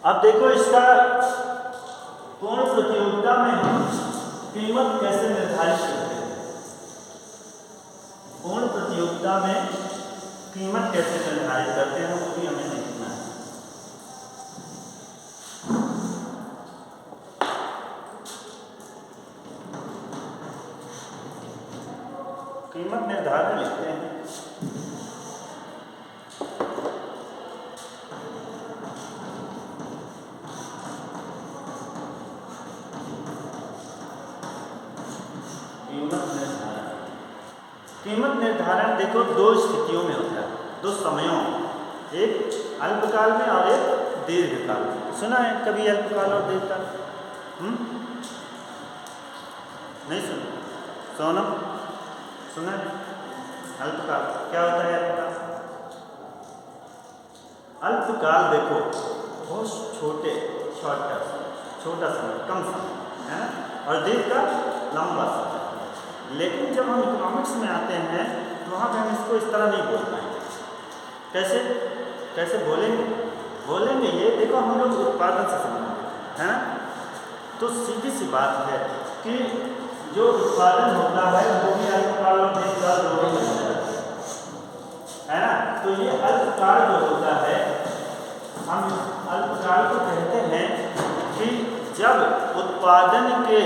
अब देखो इसका पूर्ण प्रतियोगिता में हम कीमत कैसे निर्धारित करते हैं। पूर्ण प्रतियोगिता में कीमत कैसे निर्धारित करते हैं वो भी हमें देखना है। कीमत निर्धारण लिखते हैं। कीमत निर्धारण देखो दो स्थितियों में होता है, दो समयों में, एक अल्पकाल में और एक दीर्घकाल में। सुना है कभी अल्पकाल और दीर्घकाल? नहीं सुना? सोनम सुना है? अल्पकाल क्या होता है? अल्पकाल देखो बहुत छोटा समय, कम समय है ना, और दीर्घकाल लंबा समय। लेकिन जब हम इकोनॉमिक्स में आते हैं तो वहाँ पे हम इसको इस तरह नहीं बोल पाएंगे। कैसे बोलेंगे ये देखो, हम लोग उत्पादन से संबंधित है ना, तो सीधी सी बात है कि जो उत्पादन होता है वो भी अल्पकाल और दीर्घकाल दोनों में होता है ना। तो ये अल्पकाल जो होता है, हम अल्पकाल को कहते हैं कि जब उत्पादन के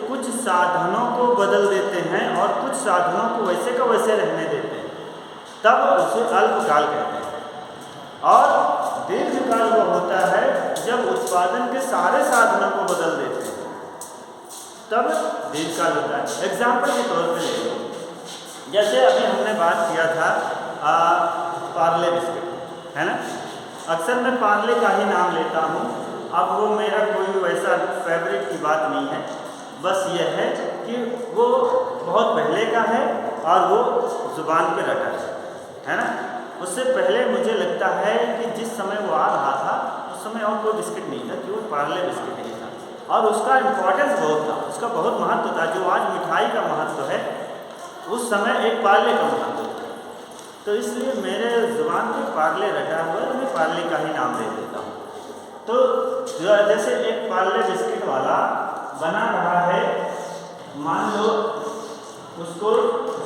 कुछ साधनों को बदल देते हैं और कुछ साधनों को वैसे का वैसे रहने देते हैं, तब उसे अल्पकाल कहते हैं। और दीर्घकाल वो होता है जब उत्पादन के सारे साधनों को बदल देते हैं, तब दीर्घकाल होता है। एग्जाम्पल के तौर पे ले लो, जैसे अभी हमने बात किया था पार्ले बिस्किट है ना। अक्सर मैं पार्ले का ही नाम लेता हूँ। अब वो मेरा कोई वैसा फेवरेट की बात नहीं है, बस यह है कि वो बहुत पहले का है और वो ज़ुबान पे रटा है ना। उससे पहले मुझे लगता है कि जिस समय वो आ रहा था उस समय और कोई बिस्किट नहीं था, केवल पार्ले बिस्किट ही था और उसका इम्पोर्टेंस बहुत था, उसका बहुत महत्व था। जो आज मिठाई का महत्व है उस समय एक पार्ले का महत्व था। तो इसलिए मेरे ज़ुबान पे पार्ले रटा हुआ है, मैं पार्ले का ही नाम दे देता हूँ। तो जैसे एक पार्ले बिस्किट वाला बना रहा है, मान लो उसको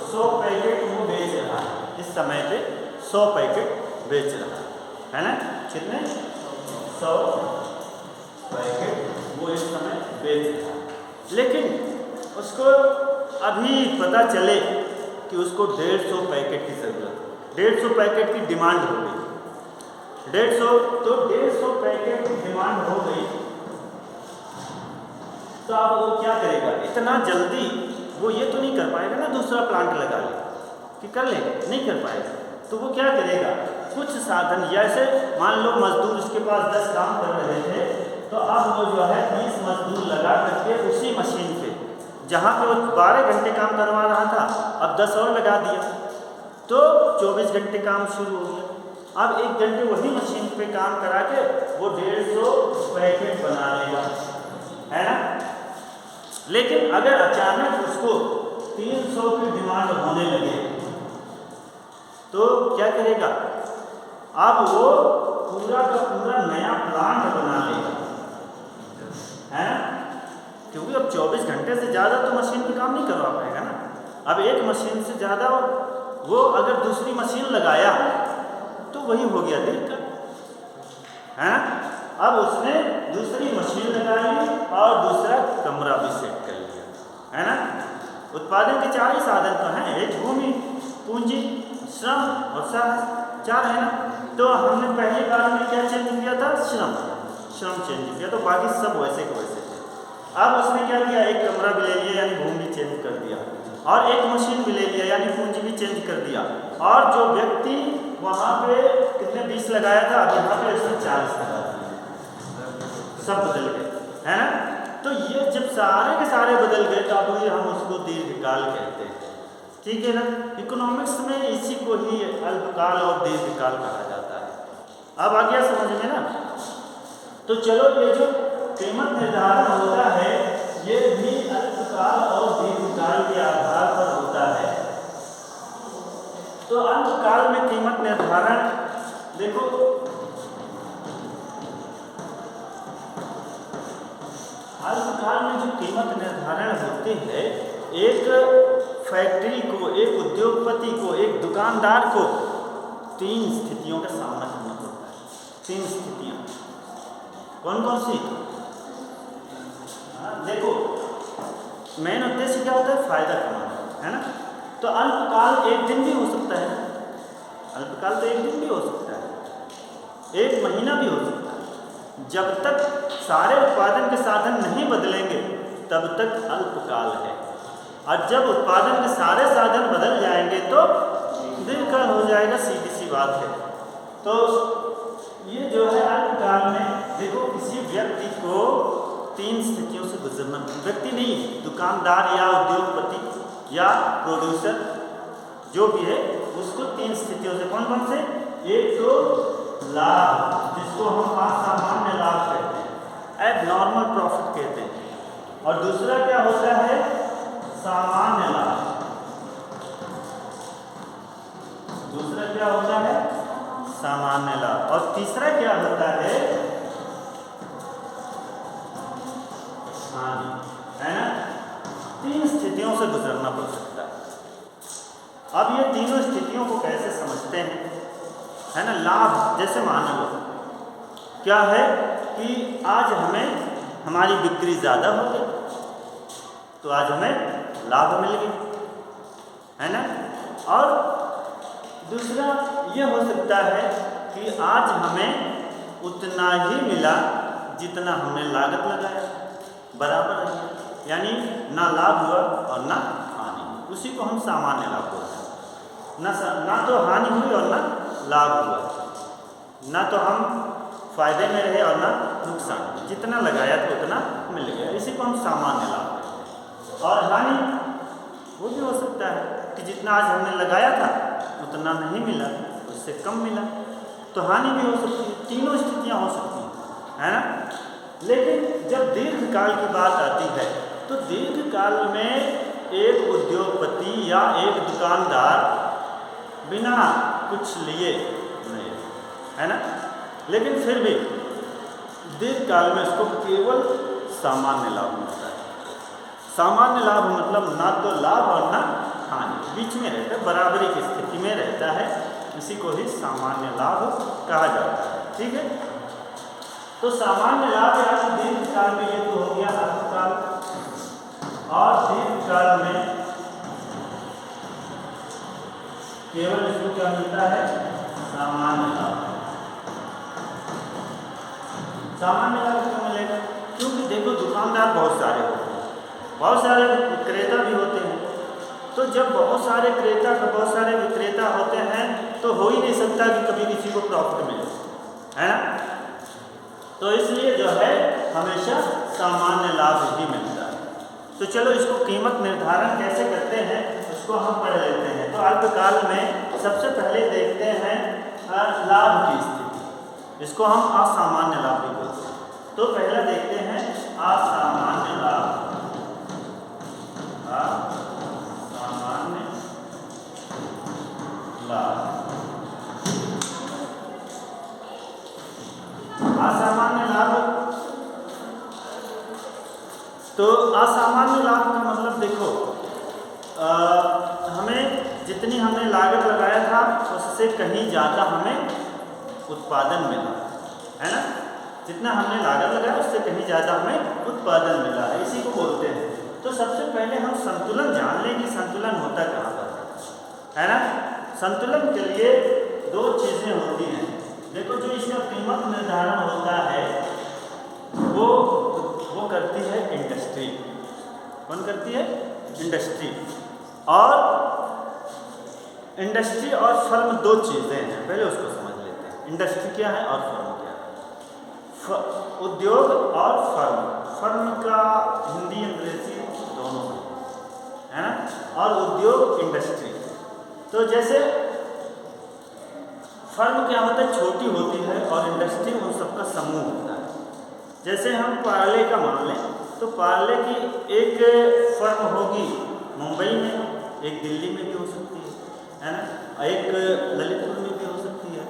100 पैकेट वो बेच रहा है, इस समय पे 100 पैकेट बेच रहा है ना। कितने? 100 पैकेट वो इस समय बेच रहा है। लेकिन उसको अभी पता चले कि उसको 150 पैकेट की ज़रूरत है, 150 पैकेट की डिमांड हो गई। 150 पैकेट की डिमांड हो गई, तो अब वो क्या करेगा? इतना जल्दी वो ये तो नहीं कर पाएगा ना, दूसरा प्लांट लगा ले कि कर लेगा, नहीं कर पाएगा। तो वो क्या करेगा? कुछ साधन, जैसे मान लो मजदूर उसके पास 10 काम कर रहे थे, तो अब वो जो है 20 मजदूर लगा करके उसी मशीन पे, जहाँ पे वो 12 घंटे काम करवा रहा था, अब 10 और लगा दिया, तो 24 घंटे काम शुरू हो गया। अब 1 घंटे वही मशीन पे काम करा के वो 150 पैकेट बना लेगा, है ना। लेकिन अगर अचानक उसको 300 की डिमांड होने लगे तो क्या करेगा? अब वो पूरा का पूरा नया प्लांट बना लेगा, है ना, क्योंकि अब 24 घंटे से ज़्यादा तो मशीन पे काम नहीं करवा पाएगा ना। अब एक मशीन से ज़्यादा वो अगर दूसरी मशीन लगाया तो वही हो गया दीर्घकाल, है ना। अब उसने दूसरी मशीन लगा ली और दूसरा कमरा भी सेट कर लिया, है ना। उत्पादन के 4 ही साधन तो हैं, एक भूमि, पूंजी, श्रम और साहस, 4 है ना। तो हमने पहली बार में क्या चेंज किया था? श्रम चेंज किया, तो बाकी सब वैसे के वैसे थे। अब उसने क्या किया? एक कमरा भी ले लिया यानी भूमि चेंज कर दिया, और एक मशीन भी ले लिया यानी पूंजी भी चेंज कर दिया, और जो व्यक्ति वहाँ पे कितने 20 लगाया था, अब यहाँ पे उसने 40 लगा दिया, सब बदल गए, है ना। तो ये जब सारे के सारे बदल गए तो अब हम उसको दीर्घकाल कहते हैं, ठीक है ना। इकोनॉमिक्स में इसी को ही अल्पकाल और दीर्घकाल कहा जाता है। अब आ गया समझ में ना। तो चलो, ये जो कीमत निर्धारण होता है ये भी अल्पकाल और दीर्घकाल के आधार पर होता है। तो अल्पकाल में कीमत निर्धारण देखो, अल्पकाल में जो कीमत निर्धारण होती है, एक फैक्ट्री को, एक उद्योगपति को, एक दुकानदार को 3 स्थितियों का सामना करना पड़ता है। 3 स्थितियाँ कौन कौन सी? देखो, मेन उद्देश्य क्या होता है? फायदा कमाना, है ना। तो अल्पकाल एक दिन भी हो सकता है, अल्पकाल तो एक दिन भी हो सकता है, 1 महीना भी हो सकता है। जब तक सारे उत्पादन के साधन नहीं बदलेंगे तब तक अल्पकाल है, और जब उत्पादन के सारे साधन बदल जाएंगे तो दीर्घकाल हो जाएगा। सीधी सी बात है। तो ये जो है अल्पकाल में, देखो, किसी व्यक्ति को 3 स्थितियों से गुजरना, व्यक्ति नहीं, दुकानदार या उद्योगपति या प्रोड्यूसर जो भी है, उसको 3 स्थितियों से, कौन कौन से? एक तो लाभ, जिसको हम असामान्य लाभ कहते हैं, एबनॉर्मल प्रॉफिट कहते हैं, और दूसरा क्या होता है? सामान्य लाभ। दूसरा क्या होता है? सामान्य लाभ। और तीसरा क्या होता है? हानि, है ना। 3 स्थितियों से गुजरना पड़ सकता है। अब ये तीनों स्थितियों को कैसे समझते हैं, है ना। लाभ, जैसे मान लो क्या है कि आज हमें हमारी बिक्री ज़्यादा हो गई, तो आज हमें लाभ मिल गया, है ना। और दूसरा ये हो सकता है कि आज हमें उतना ही मिला जितना हमने लागत लगाया, बराबर है, यानी ना लाभ हुआ और ना हानि। उसी को हम सामान्य लाभ बोलते हैं। ना तो हानि हुई और ना लाभ हुआ, ना तो हम फायदे में रहे और ना नुकसान, जितना लगाया था उतना मिल गया, इसी को हम सामान्य लाभ कहते हैं। और हानि वो भी हो सकता है कि जितना आज हमने लगाया था उतना नहीं मिला, उससे कम मिला, तो हानि भी हो सकती है। तीनों स्थितियाँ हो सकती हैं, है ना। लेकिन जब दीर्घकाल की बात आती है तो दीर्घकाल में एक उद्योगपति या एक दुकानदार बिना कुछ लिए नहीं, है ना, लेकिन फिर भी दीर्घकाल में उसको केवल सामान्य लाभ मिलता है। सामान्य लाभ मतलब ना तो लाभ और ना हानि, बीच में रहता है, बराबरी की स्थिति में रहता है, इसी को ही सामान्य लाभ कहा जाता है। ठीक है। तो सामान्य लाभ यानी दीर्घकाल में, ये तो हो गया अल्पकाल, और दीर्घकाल में केवल इसको क्या मिलता है? सामान्य लाभ। सामान्य लाभ क्यों मिलेगा? क्योंकि देखो, दुकानदार बहुत सारे होते हैं, बहुत सारे विक्रेता भी होते हैं, तो जब बहुत सारे क्रेता का बहुत सारे विक्रेता होते हैं तो हो ही नहीं सकता कि कभी किसी को प्रॉफिट मिले, है ना। तो इसलिए जो है हमेशा सामान्य लाभ ही मिलता है। तो चलो इसको कीमत निर्धारण कैसे करते हैं उसको हम पढ़ लेते हैं। तो अल्पकाल में सबसे पहले देखते हैं लाभ की स्थिति, इसको हम असामान्य लाभ भी बोलते हैं। तो पहला देखते हैं असामान्य लाभ। असामान्य लाभ, असामान्य लाभ। तो असामान्य लाभ का मतलब देखो, हमें जितनी हमने लागत लगाया था उससे कहीं ज़्यादा हमें उत्पादन मिला, है ना। जितना हमने लागत लगाया उससे कहीं ज़्यादा हमें उत्पादन मिला है, इसी को बोलते हैं। तो सबसे पहले हम संतुलन जान लें कि संतुलन होता कहाँ पर है ना। संतुलन के लिए दो चीज़ें होती हैं। देखो, जो इसका कीमत निर्धारण होता है वो करती है इंडस्ट्री। कौन करती है? इंडस्ट्री। और इंडस्ट्री और फर्म दो चीज़ें हैं, पहले उसको समझ लेते हैं। इंडस्ट्री क्या है और फर्म क्या है? उद्योग और फर्म। फर्म का हिंदी अंग्रेजी दोनों है ना, और उद्योग इंडस्ट्री। तो जैसे फर्म क्या होता है? छोटी होती है, और इंडस्ट्री उन सबका समूह होता है। जैसे हम पार्ले का मान लें तो पार्ले की एक फर्म होगी मुंबई में, एक दिल्ली में भी हो सकती है ना, एक ललितपुर में भी हो सकती है,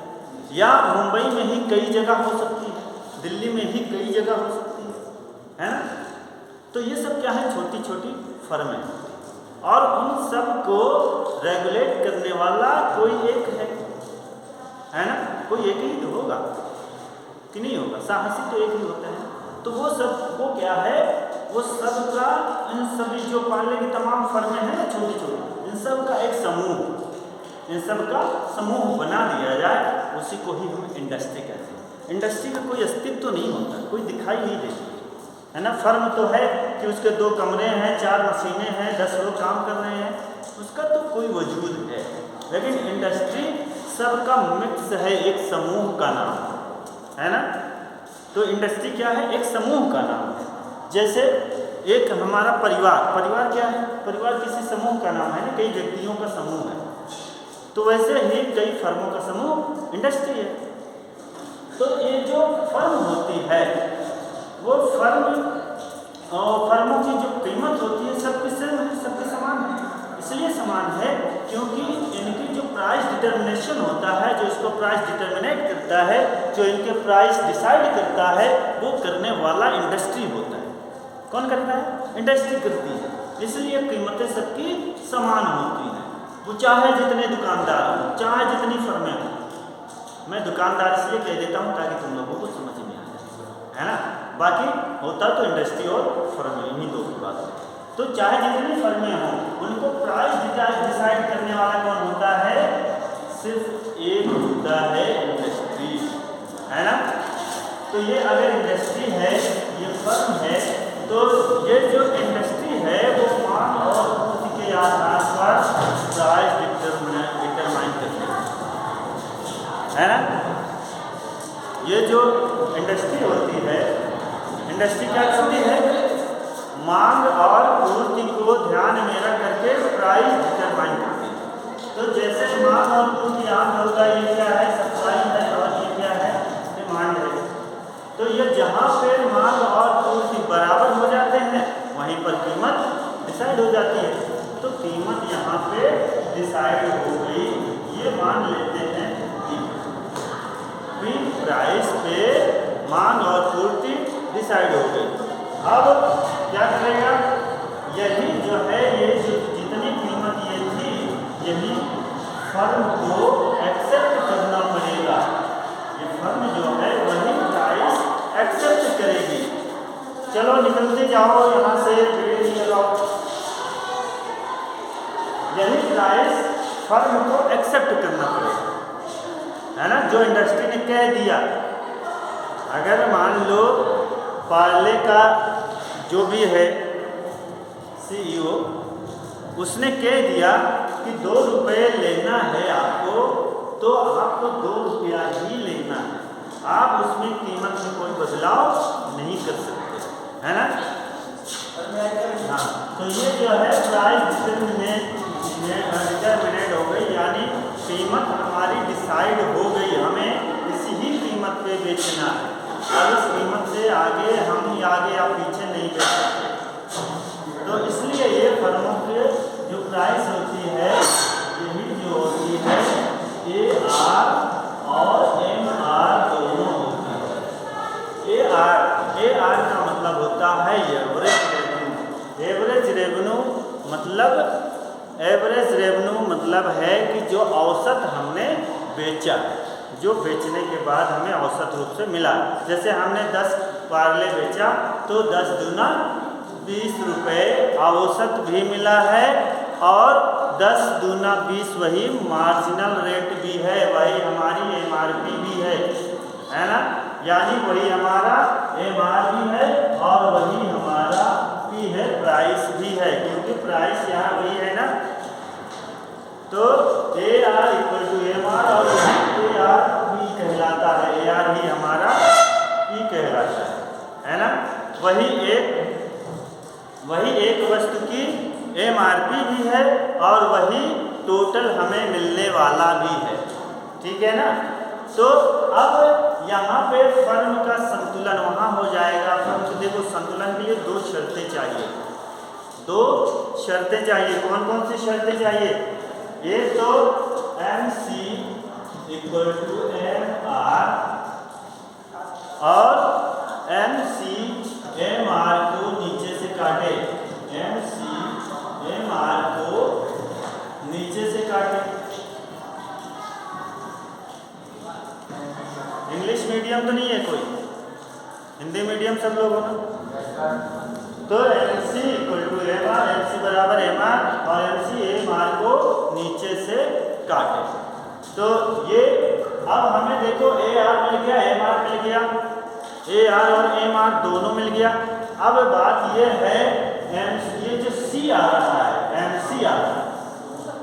या मुंबई में ही कई जगह हो सकती है, दिल्ली में ही कई जगह हो सकती है ना। तो ये सब क्या है, छोटी छोटी फर्में हैं, और उन सब को रेगुलेट करने वाला कोई एक है ना, कोई एक ही तो होगा कि नहीं होगा, साहसी तो एक ही होता है। तो वो सब वो क्या है, वो सब का इन सभी जो पाले की तमाम फर्में हैं ना छोटी छोटी, इन सब का एक समूह, इन सब का समूह बना दिया जाए, उसी को ही हम इंडस्ट्री कहते हैं। इंडस्ट्री का कोई अस्तित्व तो नहीं होता, कोई दिखाई नहीं देती है ना। फर्म तो है कि उसके 2 कमरे हैं, 4 मशीनें हैं, 10 लोग काम कर रहे हैं, उसका तो कोई वजूद है। लेकिन इंडस्ट्री सबका मिक्स है, एक समूह का नाम है ना। तो इंडस्ट्री क्या है, एक समूह का नाम है। जैसे एक हमारा परिवार क्या है, परिवार किसी समूह का नाम है ना, कई व्यक्तियों का समूह है। तो वैसे ही कई फर्मों का समूह इंडस्ट्री है। तो ये जो फर्म होती है, वो फर्मों की जो कीमत होती है सबके समान है। इसलिए समान है क्योंकि इनकी जो प्राइस डिटर्मिनेशन होता है, जो इसको प्राइस डिटर्मिनेट करता है, जो इनके प्राइस डिसाइड करता है, वो करने वाला इंडस्ट्री होता है। कौन करता है, इंडस्ट्री करती है। इसलिए कीमतें सबकी समान होती हैं। वो चाहे जितने दुकानदार हों, चाहे जितनी फर्में हों। मैं दुकानदार इसलिए कह देता हूँ ताकि तुम लोगों को समझ में आ जाए, है ना। बाकी होता तो इंडस्ट्री और फर्म इन्हीं दो की बात है। तो चाहे जितनी फर्में हों, उनको प्राइस डिसाइड करने वाला कौन होता है, सिर्फ एक होता है, इंडस्ट्री, है ना। तो ये अगर इंडस्ट्री है, ये फर्म है, तो ये जो इंडस्ट्री है वो मांग और पूर्ति के आधार पर प्राइस डिटरमाइन करती है ना। ये जो इंडस्ट्री होती है, इंडस्ट्री क्या करती है, मांग और पूर्ति को ध्यान में रख करके प्राइस डिटरमाइन करती है। तो जैसे मांग और पूर्ति आम होगा, ये क्या है, सप्लाई है, और ये क्या है, डिमांड है। तो ये जहाँ पे मांग और पूर्ति बराबर हो जाते हैं, वहीं पर कीमत डिसाइड हो जाती है। तो कीमत यहाँ पे डिसाइड हो गई, ये मान लेते हैं कि प्राइस पे मांग और पूर्ति डिसाइड हो गई। अब क्या करेगा, यही जो है, ये जो जितनी कीमत ये थी, यही फर्म को एक्सेप्ट करना पड़ेगा। ये फर्म जो है वही प्राइस एक्सेप्ट करेगी। चलो निकलते जाओ यहाँ से, यही प्राइस फर्म को एक्सेप्ट करना पड़ेगा, है ना। जो इंडस्ट्री ने कह दिया, अगर मान लो पार्ले का जो भी है CEO, उसने कह दिया कि 2 रुपये लेना है आपको, तो आपको 2 रुपया ही लेना है, आप उसमें कीमत में कोई बदलाव नहीं कर सकते, है ना। हाँ, तो ये जो है प्राइस डिटरमिनेट हो गई, यानी कीमत हमारी डिसाइड हो गई, हमें इसी ही कीमत पे बेचना है। अब इस कीमत से आगे हम आगे या पीछे नहीं बेच सकते। तो इसलिए ये फर्मों के जो प्राइस होती है, यही जो होती है AR और MR दोनों होती है। AR का मतलब होता है एवरेज रेवेन्यू। एवरेज रेवेन्यू मतलब है कि जो औसत हमने बेचा, जो बेचने के बाद हमें औसत रूप से मिला। जैसे हमने 10 पार्ले बेचा तो 10 दूना 20 रुपये औसत भी मिला है, और 10 दूना 20 वही मार्जिनल रेट भी है, वही हमारी MRP भी है ना। यानी वही हमारा MR भी है और वही हमारा P है, प्राइस भी है, क्योंकि प्राइस यहाँ वही है ना। तो AR = MR और AR P कहलाता है, AR ही हमारा P कहलाता है ना। वही एक वस्तु की MRP भी है और वही टोटल हमें मिलने वाला भी है, ठीक है ना। तो अब यहाँ पे फर्म का संतुलन वहाँ हो जाएगा। फर्म को देखो संतुलन के लिए 2 शर्तें चाहिए, 2 शर्तें चाहिए। कौन कौन सी शर्तें चाहिए? एक तो MC = MR और MC MR को नीचे से काट काटे। इंग्लिश मीडियम तो नहीं है कोई, हिंदी मीडियम सब लोग हो ना। तो MC equal to M R, MC बराबर एम आर, और MC एम आर को नीचे से काटे। तो ये अब हमें देखो ए आर मिल गया, एम आर मिल गया, ए आर और एम आर दोनों मिल गया। अब बात ये है ये जो सी आ रहा है, MC आ रहा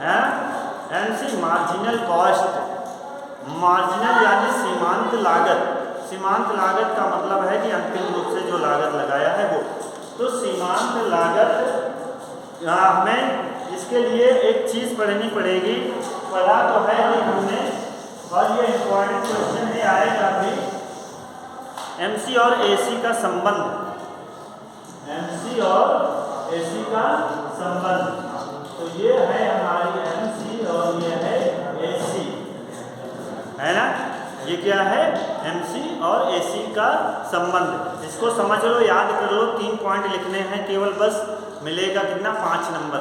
है, MC मार्जिनल कॉस्ट, मार्जिनल यानी सीमांत लागत। सीमांत लागत का मतलब है कि अंतिम रूप से जो लागत लगाया है वो। तो सीमांत लागत हमें इसके लिए एक चीज़ पढ़नी पड़ेगी, पढ़ा तो है कि हमने, और ये इम्पोर्टेंट क्वेश्चन में आएगा भी, MC और AC का संबंध, MC और AC का संबंध। तो ये है हमारी MC और ये है AC, है ना। ये क्या है, MC और AC का संबंध। इसको समझ लो, याद कर लो। 3 पॉइंट लिखने हैं केवल, बस मिलेगा कितना, 5 नंबर।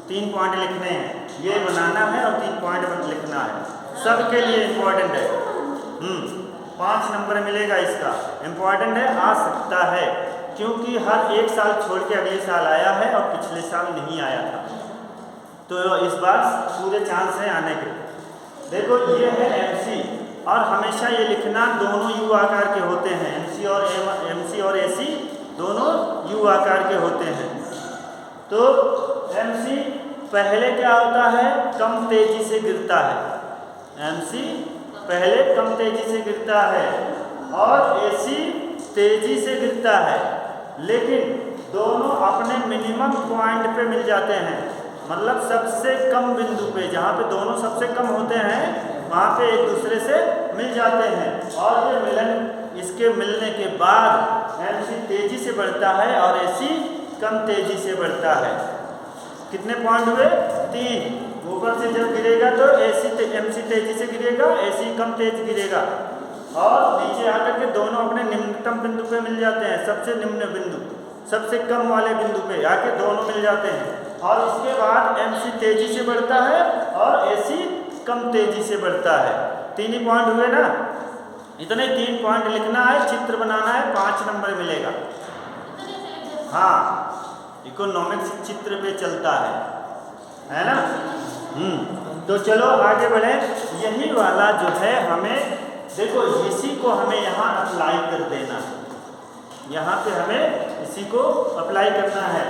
3 पॉइंट लिखने हैं, ये बनाना है और 3 पॉइंट लिखना है, सबके लिए इम्पोर्टेंट है। 5 नंबर मिलेगा इसका, इम्पोर्टेंट है, आ सकता है क्योंकि हर एक साल छोड़ के अगले साल आया है और पिछले साल नहीं आया था, तो इस बार पूरे चांस है आने के। देखो ये है MC, और हमेशा ये लिखना दोनों U आकार के होते हैं, MC और AC दोनों U आकार के होते हैं। तो MC पहले क्या होता है, कम तेजी से गिरता है। MC पहले कम तेजी से गिरता है और AC तेजी से गिरता है, लेकिन दोनों अपने मिनिमम पॉइंट पे मिल जाते हैं। मतलब सबसे कम बिंदु पे, जहाँ पे दोनों सबसे कम होते हैं वहाँ पे एक दूसरे से मिल जाते हैं। और ये मिलन, इसके मिलने के बाद MC तेजी से बढ़ता है और AC कम तेजी से बढ़ता है। कितने पॉइंट हुए, 3। ऊपर से जब गिरेगा तो MC तेजी से गिरेगा, AC कम तेज गिरेगा, और नीचे आकर के दोनों अपने निम्नतम बिंदु पे मिल जाते हैं। सबसे निम्न बिंदु, सबसे कम वाले बिंदु पे आके दोनों मिल जाते हैं। और इसके बाद MC तेजी से बढ़ता है और AC कम तेजी से बढ़ता है। 3 ही पॉइंट हुए ना, इतने 3 पॉइंट लिखना है, चित्र बनाना है, 5 नंबर मिलेगा। हाँ, इकोनॉमिक्स चित्र पे चलता है ना। तो चलो आगे बढ़े। यही वाला जो है हमें, देखो इसी को हमें यहाँ अप्लाई कर देना है, यहाँ पे हमें इसी को अप्लाई करना है।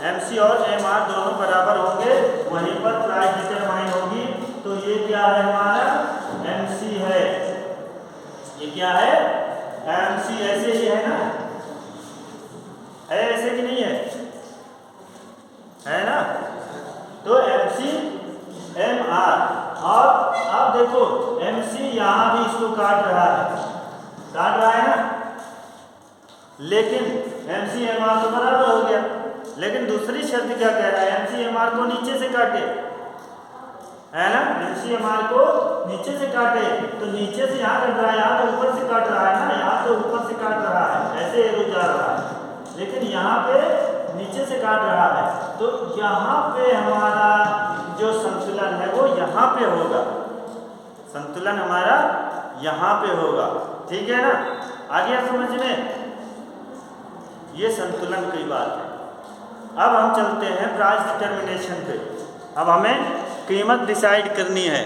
MC और MR दोनों बराबर होंगे, वहीं पर प्राइस डिटरमाइन होगी। तो ये क्या है हमारा, MC है, ये क्या है, MC। ऐसे ही है ना, है ऐसे कि नहीं है ना। तो MC MR, और अब देखो MC यहाँ भी इसको काट रहा है ना, लेकिन MC MR तो बराबर हो गया। लेकिन दूसरी शर्त क्या कह रहा है, MC MR को नीचे से काटे, है ना। MC MR को नीचे से काटे, तो नीचे से यहाँ कट रहा है, यहाँ तो ऊपर से काट रहा है ना, यहाँ तो ऊपर से काट रहा है, ऐसे एरो जा रहा है, लेकिन यहाँ पे नीचे से काट रहा है। तो यहाँ पे हमारा जो संतुलन है वो यहाँ पे होगा, संतुलन हमारा यहाँ पे होगा, ठीक है ना। आ गया समझ में, ये संतुलन की बात है। अब हम चलते हैं प्राइस डिटर्मिनेशन पे। अब हमें कीमत डिसाइड करनी है।